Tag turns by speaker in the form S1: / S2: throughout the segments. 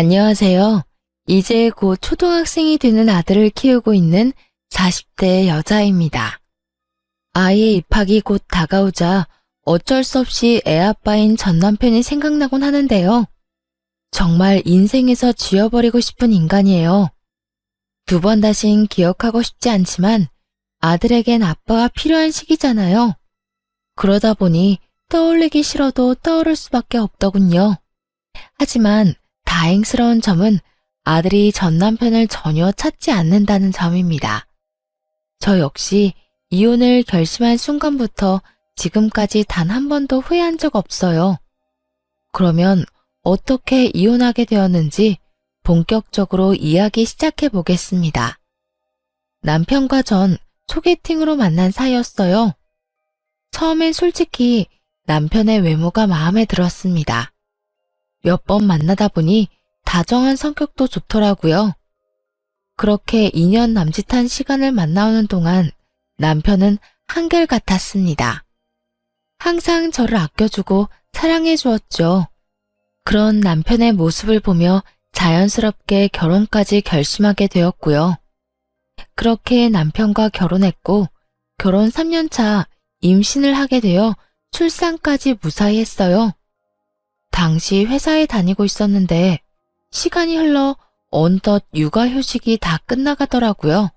S1: 안녕하세요. 이제 곧 초등학생이 되는 아들을 키우고 있는 40대 여자입니다. 아이의 입학이 곧 다가오자 어쩔 수 없이 애아빠인 전 남편이 생각나곤 하는데요. 정말 인생에서 지워버리고 싶은 인간이에요. 두 번 다신 기억하고 싶지 않지만 아들에겐 아빠가 필요한 시기잖아요. 그러다 보니 떠올리기 싫어도 떠오를 수밖에 없더군요. 하지만 다행스러운 점은 아들이 전 남편을 전혀 찾지 않는다는 점입니다. 저 역시 이혼을 결심한 순간부터 지금까지 단 한 번도 후회한 적 없어요. 그러면 어떻게 이혼하게 되었는지 본격적으로 이야기 시작해 보겠습니다. 남편과 전 소개팅으로 만난 사이였어요. 처음엔 솔직히 남편의 외모가 마음에 들었습니다. 몇 번 만나다 보니 다정한 성격도 좋더라고요. 그렇게 2년 남짓한 시간을 만나오는 동안 남편은 한결같았습니다. 항상 저를 아껴주고 사랑해 주었죠. 그런 남편의 모습을 보며 자연스럽게 결혼까지 결심하게 되었고요. 그렇게 남편과 결혼했고 결혼 3년 차 임신을 하게 되어 출산까지 무사히 했어요. 당시 회사에 다니고 있었는데 시간이 흘러 어느덧 육아휴직이 다 끝나가더라고요.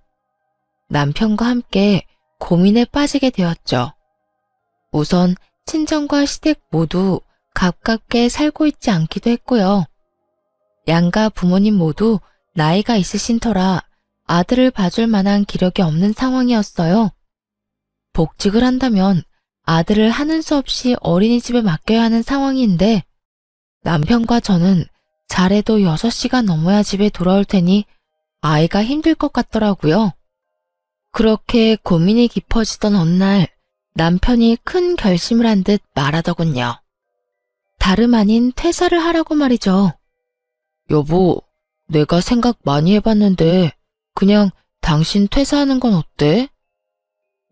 S1: 남편과 함께 고민에 빠지게 되었죠. 우선 친정과 시댁 모두 가깝게 살고 있지 않기도 했고요. 양가 부모님 모두 나이가 있으신 터라 아들을 봐줄 만한 기력이 없는 상황이었어요. 복직을 한다면 아들을 하는 수 없이 어린이집에 맡겨야 하는 상황인데 남편과 저는 잘해도 6시가 넘어야 집에 돌아올 테니 아이가 힘들 것 같더라고요. 그렇게 고민이 깊어지던 어느 날 남편이 큰 결심을 한 듯 말하더군요. 다름 아닌 퇴사를 하라고 말이죠. 여보, 내가 생각 많이 해봤는데 그냥 당신 퇴사하는 건 어때?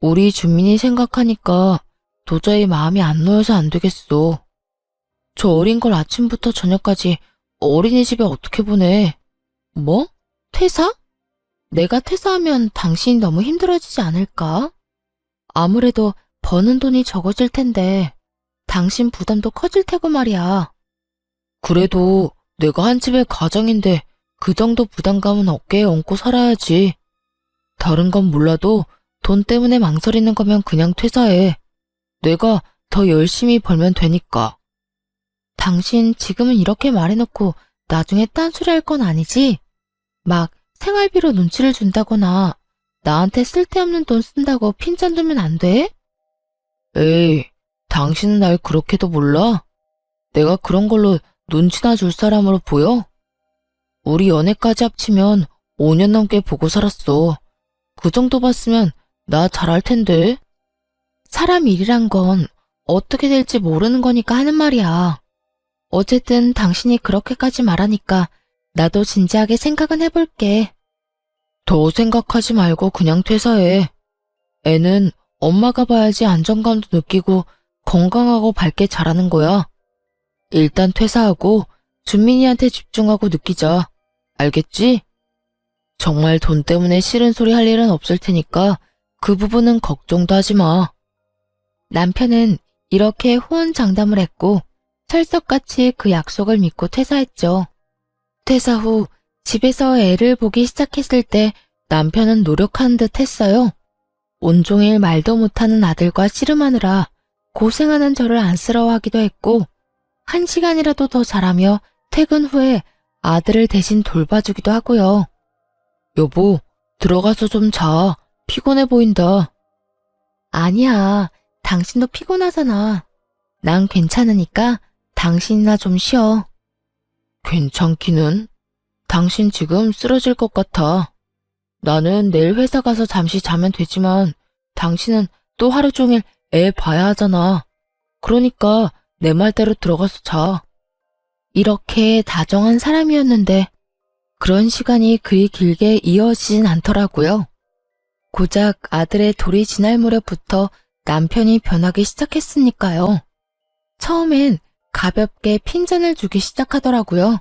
S1: 우리 준민이 생각하니까 도저히 마음이 안 놓여서 안 되겠어. 저 어린 걸 아침부터 저녁까지 어린이집에 어떻게 보내? 뭐? 퇴사? 내가 퇴사하면 당신이 너무 힘들어지지 않을까? 아무래도 버는 돈이 적어질 텐데 당신 부담도 커질 테고 말이야. 그래도 내가 한 집의 가장인데 그 정도 부담감은 어깨에 얹고 살아야지. 다른 건 몰라도 돈 때문에 망설이는 거면 그냥 퇴사해. 내가 더 열심히 벌면 되니까. 당신 지금은 이렇게 말해놓고 나중에 딴소리 할 건 아니지? 막 생활비로 눈치를 준다거나 나한테 쓸데없는 돈 쓴다고 핀잔 들면 안 돼? 에이, 당신은 날 그렇게도 몰라? 내가 그런 걸로 눈치나 줄 사람으로 보여? 우리 연애까지 합치면 5년 넘게 보고 살았어. 그 정도 봤으면 나 잘할 텐데. 사람 일이란 건 어떻게 될지 모르는 거니까 하는 말이야. 어쨌든 당신이 그렇게까지 말하니까 나도 진지하게 생각은 해볼게. 더 생각하지 말고 그냥 퇴사해. 애는 엄마가 봐야지 안정감도 느끼고 건강하고 밝게 자라는 거야. 일단 퇴사하고 준민이한테 집중하고 느끼자. 알겠지? 정말 돈 때문에 싫은 소리 할 일은 없을 테니까 그 부분은 걱정도 하지 마. 남편은 이렇게 호언장담을 했고 철석같이 그 약속을 믿고 퇴사했죠. 퇴사 후 집에서 애를 보기 시작했을 때 남편은 노력하는 듯 했어요. 온종일 말도 못하는 아들과 씨름하느라 고생하는 저를 안쓰러워하기도 했고 1시간이라도 더 자라며 퇴근 후에 아들을 대신 돌봐주기도 하고요. 여보, 들어가서 좀 자. 피곤해 보인다. 아니야, 당신도 피곤하잖아. 난 괜찮으니까 당신이나 좀 쉬어. 괜찮기는? 당신 지금 쓰러질 것 같아. 나는 내일 회사 가서 잠시 자면 되지만 당신은 또 하루 종일 애 봐야 하잖아. 그러니까 내 말대로 들어가서 자. 이렇게 다정한 사람이었는데 그런 시간이 그리 길게 이어지진 않더라고요. 고작 아들의 돌이 지날 무렵부터 남편이 변하기 시작했으니까요. 처음엔 가볍게 핀잔을 주기 시작하더라고요.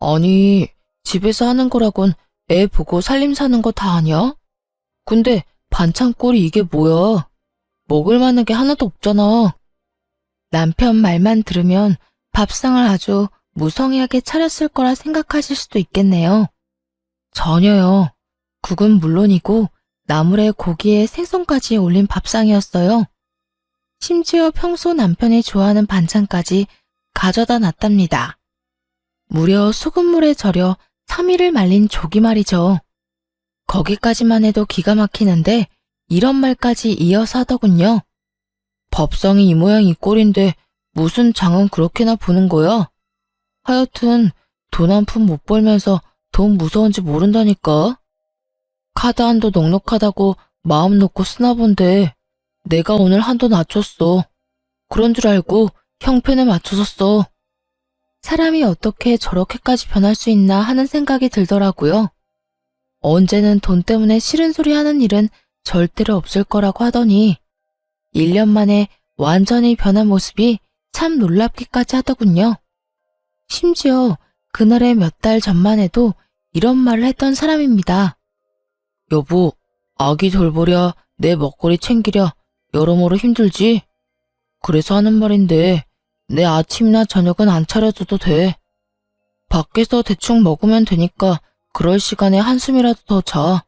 S1: 아니, 집에서 하는 거라곤 애 보고 살림 사는 거 다 아냐? 근데 반찬꼴이 이게 뭐야? 먹을 만한 게 하나도 없잖아. 남편 말만 들으면 밥상을 아주 무성의하게 차렸을 거라 생각하실 수도 있겠네요. 전혀요. 국은 물론이고 나물에 고기에 생선까지 올린 밥상이었어요. 심지어 평소 남편이 좋아하는 반찬까지 가져다 놨답니다. 무려 소금물에 절여 3일을 말린 조기 말이죠. 거기까지만 해도 기가 막히는데 이런 말까지 이어서 하더군요. 밥상이 이 모양 이 꼴인데 무슨 장은 그렇게나 보는 거야? 하여튼 돈 한 푼 못 벌면서 돈 무서운지 모른다니까. 카드 한도 넉넉하다고 마음 놓고 쓰나 본데 내가 오늘 한도 낮췄어. 그런 줄 알고 형편에 맞춰서 써. 사람이 어떻게 저렇게까지 변할 수 있나 하는 생각이 들더라고요. 언제는 돈 때문에 싫은 소리 하는 일은 절대로 없을 거라고 하더니 1년 만에 완전히 변한 모습이 참 놀랍기까지 하더군요. 심지어 그날의 몇 달 전만 해도 이런 말을 했던 사람입니다. 여보, 아기 돌보랴, 내 먹거리 챙기랴, 여러모로 힘들지? 그래서 하는 말인데 내 아침이나 저녁은 안 차려줘도 돼. 밖에서 대충 먹으면 되니까 그럴 시간에 한숨이라도 더 자.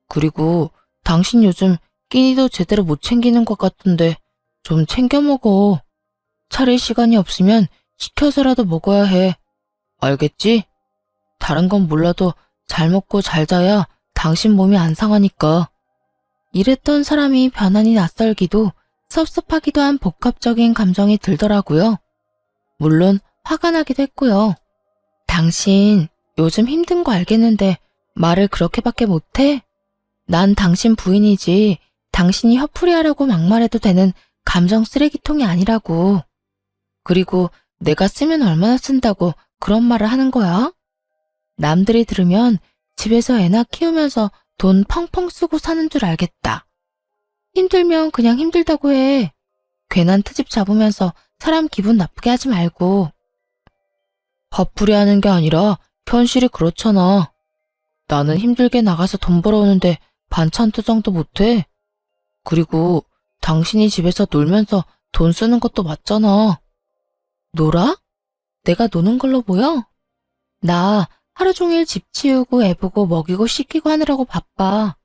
S1: 그리고 당신 요즘 끼니도 제대로 못 챙기는 것 같은데 좀 챙겨 먹어. 차릴 시간이 없으면 시켜서라도 먹어야 해. 알겠지? 다른 건 몰라도 잘 먹고 잘 자야 당신 몸이 안 상하니까. 이랬던 사람이 변하니 낯설기도 섭섭하기도 한 복합적인 감정이 들더라고요. 물론 화가 나기도 했고요. 당신 요즘 힘든 거 알겠는데 말을 그렇게밖에 못해? 난 당신 부인이지 당신이 화풀이하라고 막말해도 되는 감정 쓰레기통이 아니라고. 그리고 내가 쓰면 얼마나 쓴다고 그런 말을 하는 거야? 남들이 들으면 집에서 애나 키우면서 돈 펑펑 쓰고 사는 줄 알겠다. 힘들면 그냥 힘들다고 해. 괜한 트집 잡으면서 사람 기분 나쁘게 하지 말고. 화풀이 하는 게 아니라 현실이 그렇잖아. 나는 힘들게 나가서 돈 벌어오는데 반찬 투정도 못해. 그리고 당신이 집에서 놀면서 돈 쓰는 것도 맞잖아. 놀아? 내가 노는 걸로 보여? 나 하루 종일 집 치우고 애 보고 먹이고 씻기고 하느라고 바빠.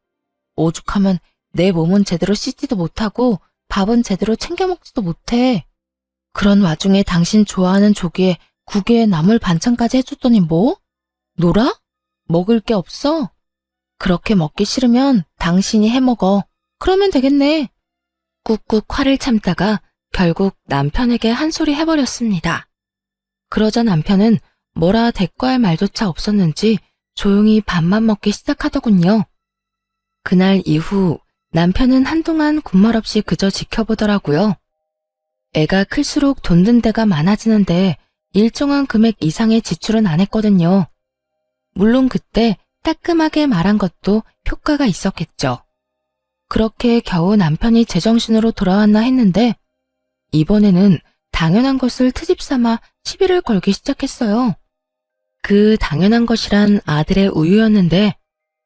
S1: 오죽하면 내 몸은 제대로 씻지도 못하고 밥은 제대로 챙겨 먹지도 못해. 그런 와중에 당신 좋아하는 조기에 국에 나물 반찬까지 해줬더니 뭐? 놀아? 먹을 게 없어? 그렇게 먹기 싫으면 당신이 해먹어. 그러면 되겠네. 꾹꾹 화를 참다가 결국 남편에게 한 소리 해버렸습니다. 그러자 남편은 뭐라 대꾸할 말조차 없었는지 조용히 밥만 먹기 시작하더군요. 그날 이후 남편은 한동안 군말 없이 그저 지켜보더라고요. 애가 클수록 돈 든 데가 많아지는데 일정한 금액 이상의 지출은 안 했거든요. 물론 그때 따끔하게 말한 것도 효과가 있었겠죠. 그렇게 겨우 남편이 제정신으로 돌아왔나 했는데 이번에는 당연한 것을 트집 삼아 시비를 걸기 시작했어요. 그 당연한 것이란 아들의 우유였는데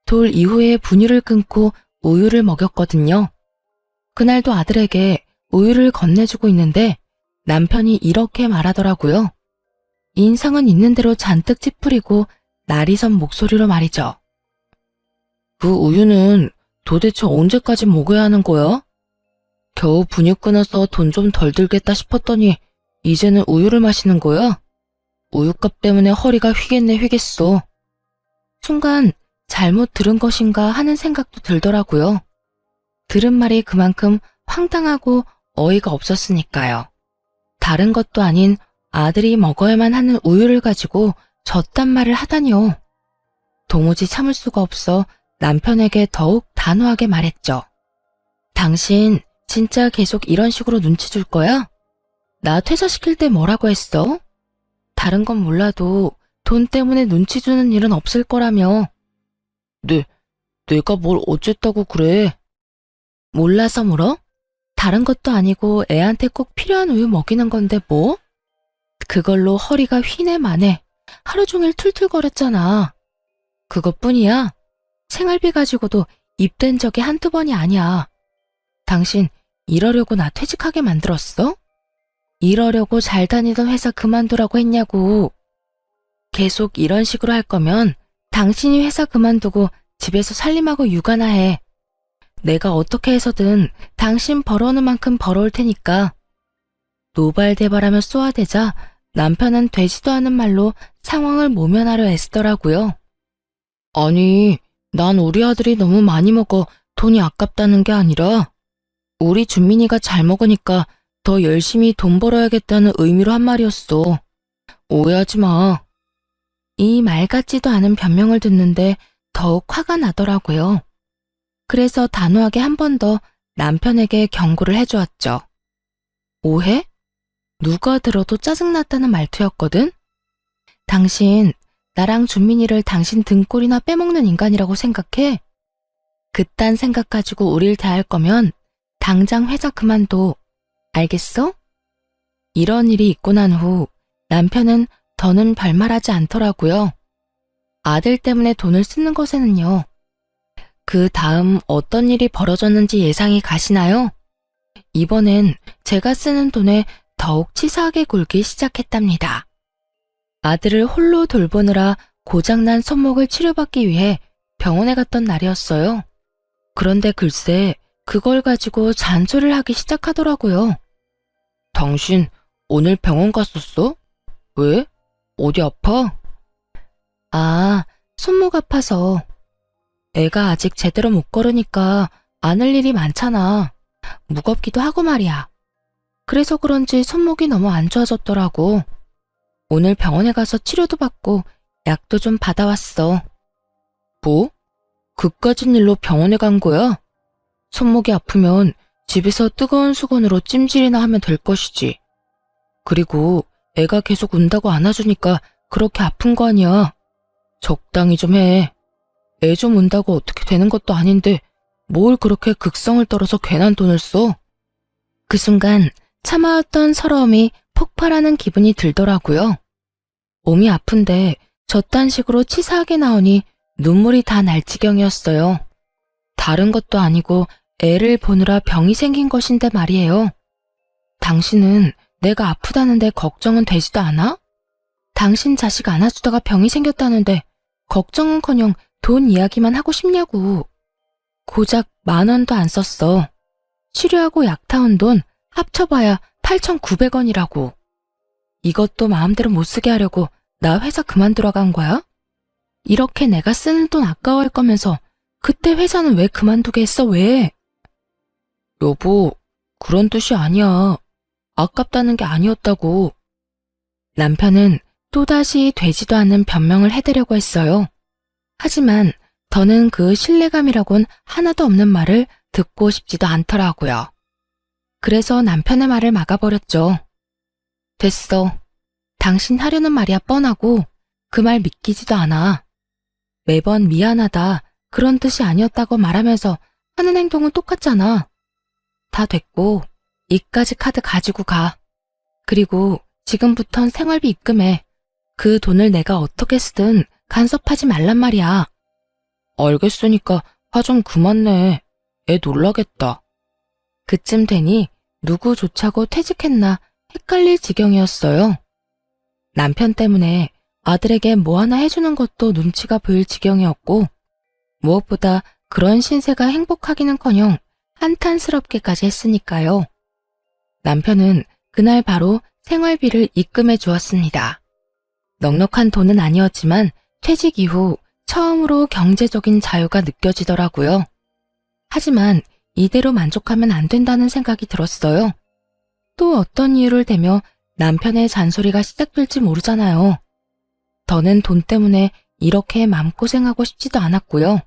S1: 돌 이후에 분유를 끊고 우유를 먹였거든요. 그날도 아들에게 우유를 건네주고 있는데 남편이 이렇게 말하더라고요. 인상은 있는 대로 잔뜩 찌푸리고 날이 선 목소리로 말이죠. 그 우유는 도대체 언제까지 먹어야 하는 거야? 겨우 분유 끊어서 돈 좀 덜 들겠다 싶었더니 이제는 우유를 마시는 거야? 우유값 때문에 허리가 휘겠네 휘겠어. 순간 잘못 들은 것인가 하는 생각도 들더라고요. 들은 말이 그만큼 황당하고 어이가 없었으니까요. 다른 것도 아닌 아들이 먹어야만 하는 우유를 가지고 저딴 말을 하다니요. 도무지 참을 수가 없어 남편에게 더욱 단호하게 말했죠. 당신 진짜 계속 이런 식으로 눈치 줄 거야? 나 퇴사시킬 때 뭐라고 했어? 다른 건 몰라도 돈 때문에 눈치 주는 일은 없을 거라며. 내가 뭘 어쨌다고 그래? 몰라서 물어? 다른 것도 아니고 애한테 꼭 필요한 우유 먹이는 건데 뭐? 그걸로 허리가 휘네 마네. 하루 종일 툴툴거렸잖아. 그것뿐이야. 생활비 가지고도 입댄 적이 한두 번이 아니야. 당신 이러려고 나 퇴직하게 만들었어? 이러려고 잘 다니던 회사 그만두라고 했냐고. 계속 이런 식으로 할 거면 당신이 회사 그만두고 집에서 살림하고 육아나 해. 내가 어떻게 해서든 당신 벌어오는 만큼 벌어올 테니까. 노발대발하며 쏘아대자 남편은 되지도 않은 말로 상황을 모면하려 애쓰더라고요. 아니, 난 우리 아들이 너무 많이 먹어 돈이 아깝다는 게 아니라 우리 준민이가 잘 먹으니까 더 열심히 돈 벌어야겠다는 의미로 한 말이었어. 오해하지 마. 이 말 같지도 않은 변명을 듣는데 더욱 화가 나더라고요. 그래서 단호하게 한 번 더 남편에게 경고를 해주었죠. 오해? 누가 들어도 짜증났다는 말투였거든? 당신, 나랑 준민이를 당신 등골이나 빼먹는 인간이라고 생각해? 그딴 생각 가지고 우릴 대할 거면 당장 회사 그만둬. 알겠어? 이런 일이 있고 난 후 남편은 더는 별말하지 않더라고요. 아들 때문에 돈을 쓰는 것에는요. 그 다음 어떤 일이 벌어졌는지 예상이 가시나요? 이번엔 제가 쓰는 돈에 더욱 치사하게 굴기 시작했답니다. 아들을 홀로 돌보느라 고장난 손목을 치료받기 위해 병원에 갔던 날이었어요. 그런데 글쎄 그걸 가지고 잔소리를 하기 시작하더라고요. 당신 오늘 병원 갔었어? 왜? 어디 아파? 아, 손목 아파서. 애가 아직 제대로 못 걸으니까 안을 일이 많잖아. 무겁기도 하고 말이야. 그래서 그런지 손목이 너무 안 좋아졌더라고. 오늘 병원에 가서 치료도 받고 약도 좀 받아왔어. 뭐? 그까진 일로 병원에 간 거야? 손목이 아프면 집에서 뜨거운 수건으로 찜질이나 하면 될 것이지. 그리고 애가 계속 운다고 안아주니까 그렇게 아픈 거 아니야. 적당히 좀 해. 애 좀 운다고 어떻게 되는 것도 아닌데 뭘 그렇게 극성을 떨어서 괜한 돈을 써? 그 순간 참아왔던 서러움이 폭발하는 기분이 들더라고요. 몸이 아픈데 저딴 식으로 치사하게 나오니 눈물이 다 날 지경이었어요. 다른 것도 아니고 애를 보느라 병이 생긴 것인데 말이에요. 당신은 내가 아프다는데 걱정은 되지도 않아? 당신 자식 안아주다가 병이 생겼다는데 걱정은커녕 돈 이야기만 하고 싶냐고. 고작 10,000원도 안 썼어. 치료하고 약 타온 돈 합쳐봐야 8,900원이라고. 이것도 마음대로 못 쓰게 하려고 나 회사 그만두러 간 거야? 이렇게 내가 쓰는 돈 아까워할 거면서 그때 회사는 왜 그만두게 했어, 왜? 여보, 그런 뜻이 아니야. 아깝다는 게 아니었다고. 남편은 또다시 되지도 않는 변명을 해대려고 했어요. 하지만 더는 그 신뢰감이라곤 하나도 없는 말을 듣고 싶지도 않더라고요. 그래서 남편의 말을 막아버렸죠. 됐어. 당신 하려는 말이야 뻔하고 그 말 믿기지도 않아. 매번 미안하다 그런 뜻이 아니었다고 말하면서 하는 행동은 똑같잖아. 다 됐고 이까지 카드 가지고 가. 그리고 지금부턴 생활비 입금해. 그 돈을 내가 어떻게 쓰든 간섭하지 말란 말이야. 알겠으니까 화 좀 그만 내. 애 놀라겠다. 그쯤 되니 누구 좋자고 퇴직했나 헷갈릴 지경이었어요. 남편 때문에 아들에게 뭐 하나 해주는 것도 눈치가 보일 지경이었고 무엇보다 그런 신세가 행복하기는커녕 한탄스럽게까지 했으니까요. 남편은 그날 바로 생활비를 입금해 주었습니다. 넉넉한 돈은 아니었지만 퇴직 이후 처음으로 경제적인 자유가 느껴지더라고요. 하지만 이대로 만족하면 안 된다는 생각이 들었어요. 또 어떤 이유를 대며 남편의 잔소리가 시작될지 모르잖아요. 더는 돈 때문에 이렇게 마음고생하고 싶지도 않았고요.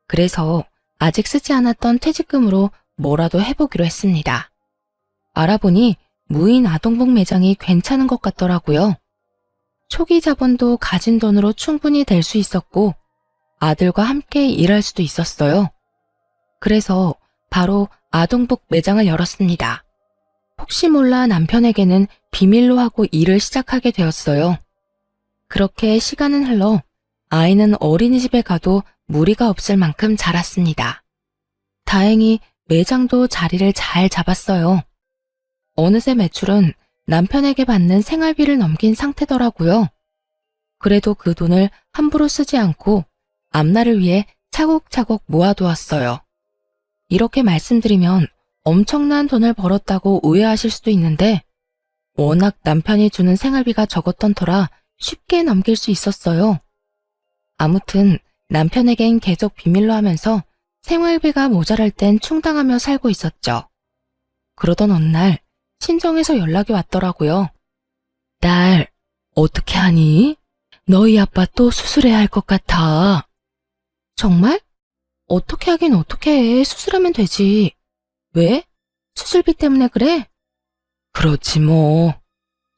S1: 그래서 아직 쓰지 않았던 퇴직금으로 뭐라도 해보기로 했습니다. 알아보니 무인 아동복 매장이 괜찮은 것 같더라고요. 초기 자본도 가진 돈으로 충분히 될 수 있었고 아들과 함께 일할 수도 있었어요. 그래서 바로 아동복 매장을 열었습니다. 혹시 몰라 남편에게는 비밀로 하고 일을 시작하게 되었어요. 그렇게 시간은 흘러 아이는 어린이집에 가도 무리가 없을 만큼 자랐습니다. 다행히 매장도 자리를 잘 잡았어요. 어느새 매출은 남편에게 받는 생활비를 넘긴 상태더라고요. 그래도 그 돈을 함부로 쓰지 않고 앞날을 위해 차곡차곡 모아두었어요. 이렇게 말씀드리면 엄청난 돈을 벌었다고 오해하실 수도 있는데 워낙 남편이 주는 생활비가 적었던 터라 쉽게 넘길 수 있었어요. 아무튼 남편에겐 계속 비밀로 하면서 생활비가 모자랄 땐 충당하며 살고 있었죠. 그러던 어느 날 친정에서 연락이 왔더라고요. 딸, 어떻게 하니? 너희 아빠 또 수술해야 할 것 같아. 정말? 어떻게 하긴 어떻게 해. 수술하면 되지. 왜? 수술비 때문에 그래? 그렇지 뭐.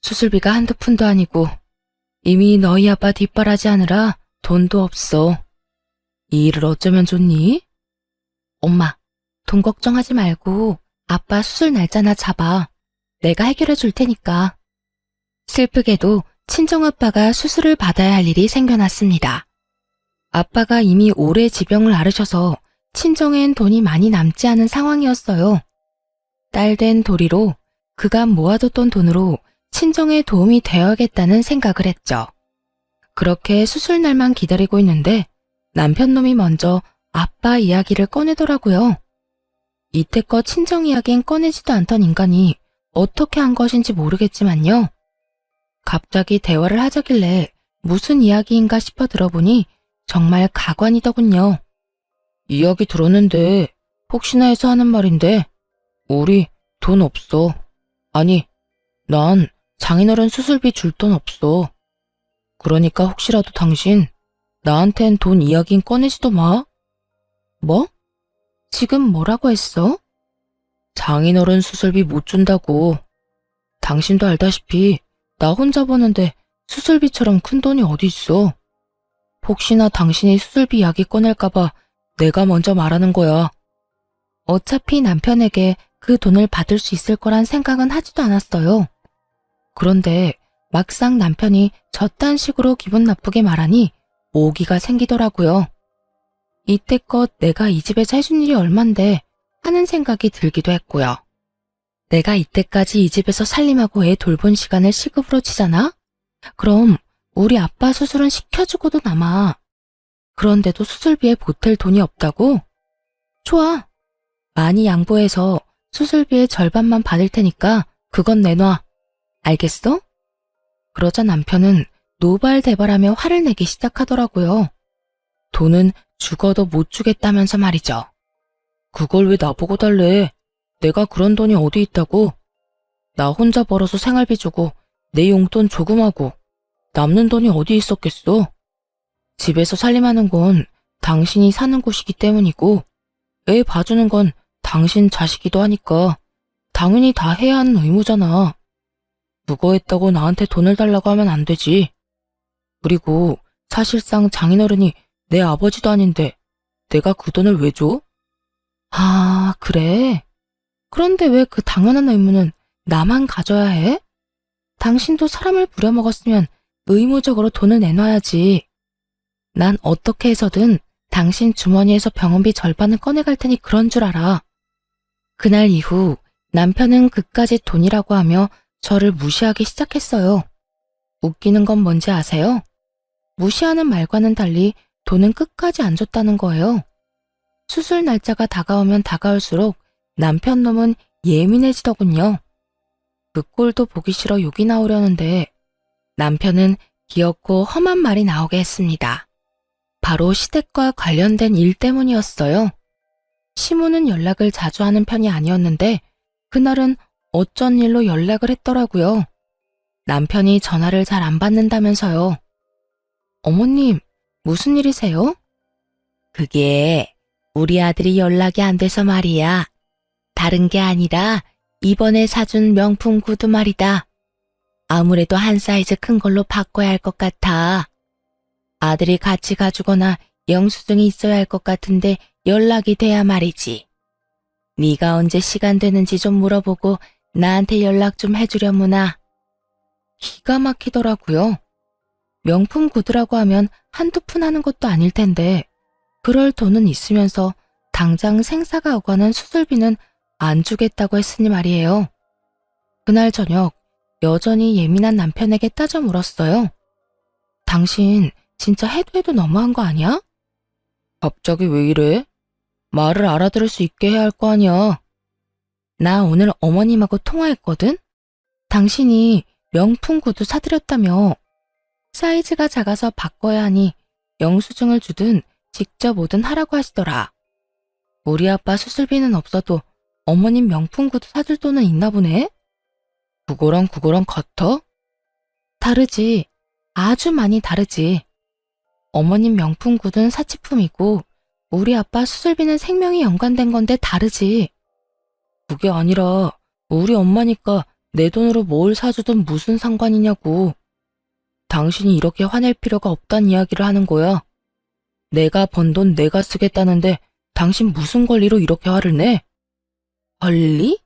S1: 수술비가 한두 푼도 아니고 이미 너희 아빠 뒷바라지 하느라 돈도 없어. 이 일을 어쩌면 좋니? 엄마, 돈 걱정하지 말고 아빠 수술 날짜나 잡아. 내가 해결해 줄 테니까. 슬프게도 친정아빠가 수술을 받아야 할 일이 생겨났습니다. 아빠가 이미 오래 지병을 앓으셔서 친정엔 돈이 많이 남지 않은 상황이었어요. 딸된 도리로 그간 모아뒀던 돈으로 친정에 도움이 되어야겠다는 생각을 했죠. 그렇게 수술 날만 기다리고 있는데 남편놈이 먼저 아빠 이야기를 꺼내더라고요. 이때껏 친정 이야기는 꺼내지도 않던 인간이 어떻게 한 것인지 모르겠지만요. 갑자기 대화를 하자길래 무슨 이야기인가 싶어 들어보니 정말 가관이더군요. 이야기 들었는데 혹시나 해서 하는 말인데 우리 돈 없어. 아니, 난 장인어른 수술비 줄 돈 없어. 그러니까 혹시라도 당신 나한텐 돈 이야긴 꺼내지도 마. 뭐? 지금 뭐라고 했어? 장인어른 수술비 못 준다고. 당신도 알다시피 나 혼자 버는데 수술비처럼 큰 돈이 어디 있어. 혹시나 당신이 수술비 이야기 꺼낼까봐 내가 먼저 말하는 거야. 어차피 남편에게 그 돈을 받을 수 있을 거란 생각은 하지도 않았어요. 그런데 막상 남편이 저딴 식으로 기분 나쁘게 말하니 오기가 생기더라고요. 이때껏 내가 이 집에서 해준 일이 얼만데 하는 생각이 들기도 했고요. 내가 이때까지 이 집에서 살림하고 애 돌본 시간을 시급으로 치잖아? 그럼 우리 아빠 수술은 시켜주고도 남아. 그런데도 수술비에 보탤 돈이 없다고? 좋아. 많이 양보해서 수술비의 절반만 받을 테니까 그건 내놔. 알겠어? 그러자 남편은 노발대발하며 화를 내기 시작하더라고요. 돈은 죽어도 못 주겠다면서 말이죠. 그걸 왜 나보고 달래? 내가 그런 돈이 어디 있다고? 나 혼자 벌어서 생활비 주고 내 용돈 조금하고 남는 돈이 어디 있었겠어? 집에서 살림하는 건 당신이 사는 곳이기 때문이고 애 봐주는 건 당신 자식이기도 하니까 당연히 다 해야 하는 의무잖아. 그거 했다고 나한테 돈을 달라고 하면 안 되지. 그리고 사실상 장인어른이 내 아버지도 아닌데 내가 그 돈을 왜 줘? 아, 그래? 그런데 왜 그 당연한 의무는 나만 가져야 해? 당신도 사람을 부려먹었으면 의무적으로 돈을 내놔야지. 난 어떻게 해서든 당신 주머니에서 병원비 절반을 꺼내갈 테니 그런 줄 알아. 그날 이후 남편은 그까짓 돈이라고 하며 저를 무시하기 시작했어요. 웃기는 건 뭔지 아세요? 무시하는 말과는 달리 돈은 끝까지 안 줬다는 거예요. 수술 날짜가 다가오면 다가올수록 남편 놈은 예민해지더군요. 그 꼴도 보기 싫어 욕이 나오려는데 남편은 귀엽고 험한 말이 나오게 했습니다. 바로 시댁과 관련된 일 때문이었어요. 시모는 연락을 자주 하는 편이 아니었는데 그날은 어쩐 일로 연락을 했더라고요. 남편이 전화를 잘 안 받는다면서요. 어머님, 무슨 일이세요? 그게 우리 아들이 연락이 안 돼서 말이야. 다른 게 아니라 이번에 사준 명품 구두 말이다. 아무래도 한 사이즈 큰 걸로 바꿔야 할 것 같아. 아들이 같이 가주거나 영수증이 있어야 할 것 같은데 연락이 돼야 말이지. 네가 언제 시간 되는지 좀 물어보고 나한테 연락 좀 해주려무나. 기가 막히더라고요. 명품 구두라고 하면 한두 푼 하는 것도 아닐 텐데 그럴 돈은 있으면서 당장 생사가 오가는 수술비는 안 주겠다고 했으니 말이에요. 그날 저녁 여전히 예민한 남편에게 따져 물었어요. 당신 진짜 해도 너무한 거 아니야? 갑자기 왜 이래? 말을 알아들을 수 있게 해야 할 거 아니야. 나 오늘 어머님하고 통화했거든? 당신이 명품 구두 사드렸다며. 사이즈가 작아서 바꿔야 하니 영수증을 주든 직접 오든 하라고 하시더라. 우리 아빠 수술비는 없어도 어머님 명품 구두 사줄 돈은 있나 보네? 그거랑 같아? 다르지. 아주 많이 다르지. 어머님 명품 구두는 사치품이고 우리 아빠 수술비는 생명이 연관된 건데 다르지. 그게 아니라 우리 엄마니까 내 돈으로 뭘 사주든 무슨 상관이냐고. 당신이 이렇게 화낼 필요가 없단 이야기를 하는 거야. 내가 번 돈 내가 쓰겠다는데 당신 무슨 권리로 이렇게 화를 내? 권리?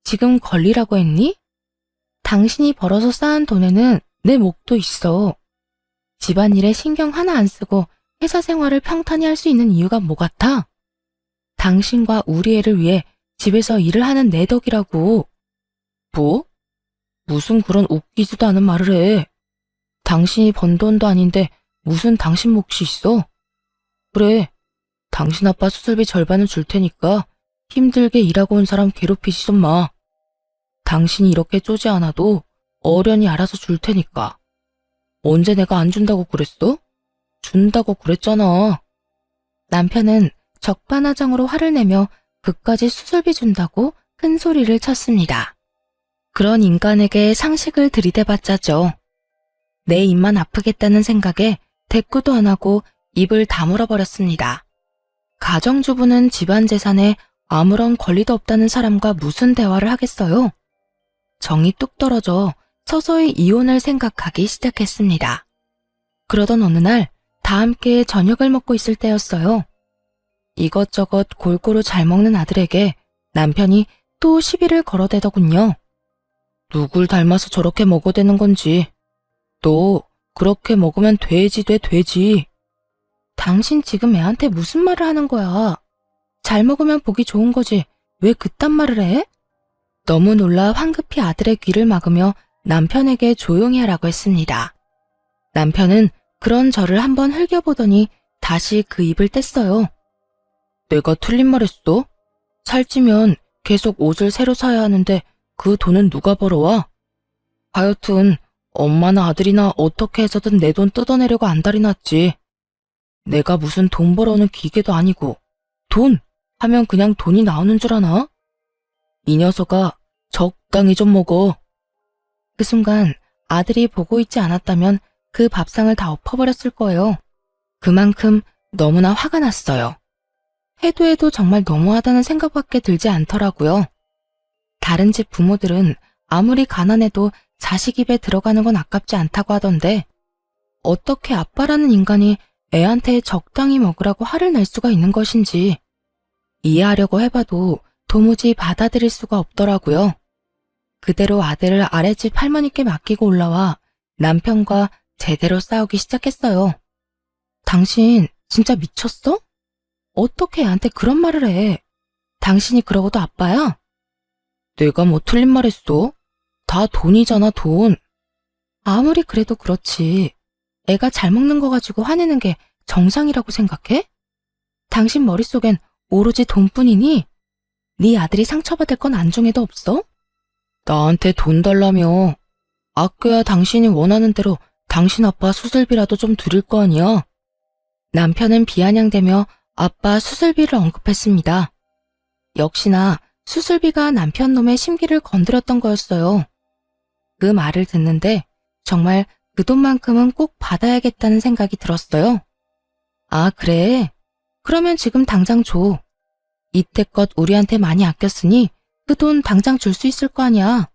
S1: 지금 권리라고 했니? 당신이 벌어서 쌓은 돈에는 내 몫도 있어. 집안일에 신경 하나 안 쓰고 회사 생활을 평탄히 할 수 있는 이유가 뭐 같아? 당신과 우리 애를 위해 집에서 일을 하는 내 덕이라고. 뭐? 무슨 그런 웃기지도 않은 말을 해. 당신이 번 돈도 아닌데 무슨 당신 몫이 있어? 그래, 당신 아빠 수술비 절반은 줄 테니까 힘들게 일하고 온 사람 괴롭히지 좀 마. 당신이 이렇게 쪼지 않아도 어련히 알아서 줄 테니까. 언제 내가 안 준다고 그랬어? 준다고 그랬잖아. 남편은 적반하장으로 화를 내며 그까지 수술비 준다고 큰 소리를 쳤습니다. 그런 인간에게 상식을 들이대봤자죠. 내 입만 아프겠다는 생각에 대꾸도 안 하고 입을 다물어 버렸습니다. 가정주부는 집안 재산에 아무런 권리도 없다는 사람과 무슨 대화를 하겠어요? 정이 뚝 떨어져 서서히 이혼을 생각하기 시작했습니다. 그러던 어느 날 다 함께 저녁을 먹고 있을 때였어요. 이것저것 골고루 잘 먹는 아들에게 남편이 또 시비를 걸어대더군요. 누굴 닮아서 저렇게 먹어대는 건지. 너 그렇게 먹으면 돼지 돼, 돼지. 당신 지금 애한테 무슨 말을 하는 거야? 잘 먹으면 보기 좋은 거지. 왜 그딴 말을 해? 너무 놀라 황급히 아들의 귀를 막으며 남편에게 조용히 하라고 했습니다. 남편은 그런 저를 한번 흘겨보더니 다시 그 입을 뗐어요. 내가 틀린 말 했어? 살찌면 계속 옷을 새로 사야 하는데 그 돈은 누가 벌어와? 하여튼 엄마나 아들이나 어떻게 해서든 내 돈 뜯어내려고 안달이 났지. 내가 무슨 돈 벌어오는 기계도 아니고 돈 하면 그냥 돈이 나오는 줄 아나? 이 녀석아, 적당히 좀 먹어. 그 순간 아들이 보고 있지 않았다면 그 밥상을 다 엎어버렸을 거예요. 그만큼 너무나 화가 났어요. 해도 정말 너무하다는 생각밖에 들지 않더라고요. 다른 집 부모들은 아무리 가난해도 자식 입에 들어가는 건 아깝지 않다고 하던데 어떻게 아빠라는 인간이 애한테 적당히 먹으라고 화를 낼 수가 있는 것인지 이해하려고 해봐도 도무지 받아들일 수가 없더라고요. 그대로 아들을 아랫집 할머니께 맡기고 올라와 남편과 제대로 싸우기 시작했어요. 당신 진짜 미쳤어? 어떻게 애한테 그런 말을 해? 당신이 그러고도 아빠야? 내가 뭐 틀린 말 했어? 다 돈이잖아, 돈. 아무리 그래도 그렇지. 애가 잘 먹는 거 가지고 화내는 게 정상이라고 생각해? 당신 머릿속엔 오로지 돈뿐이니? 네 아들이 상처받을 건 안중에도 없어? 나한테 돈 달라며. 아껴야 당신이 원하는 대로 당신 아빠 수술비라도 좀 드릴 거 아니야. 남편은 비아냥대며 아빠 수술비를 언급했습니다. 역시나 수술비가 남편 놈의 심기를 건드렸던 거였어요. 그 말을 듣는데 정말 그 돈만큼은 꼭 받아야겠다는 생각이 들었어요. 아, 그래? 그러면 지금 당장 줘. 이때껏 우리한테 많이 아꼈으니 그 돈 당장 줄 수 있을 거 아니야.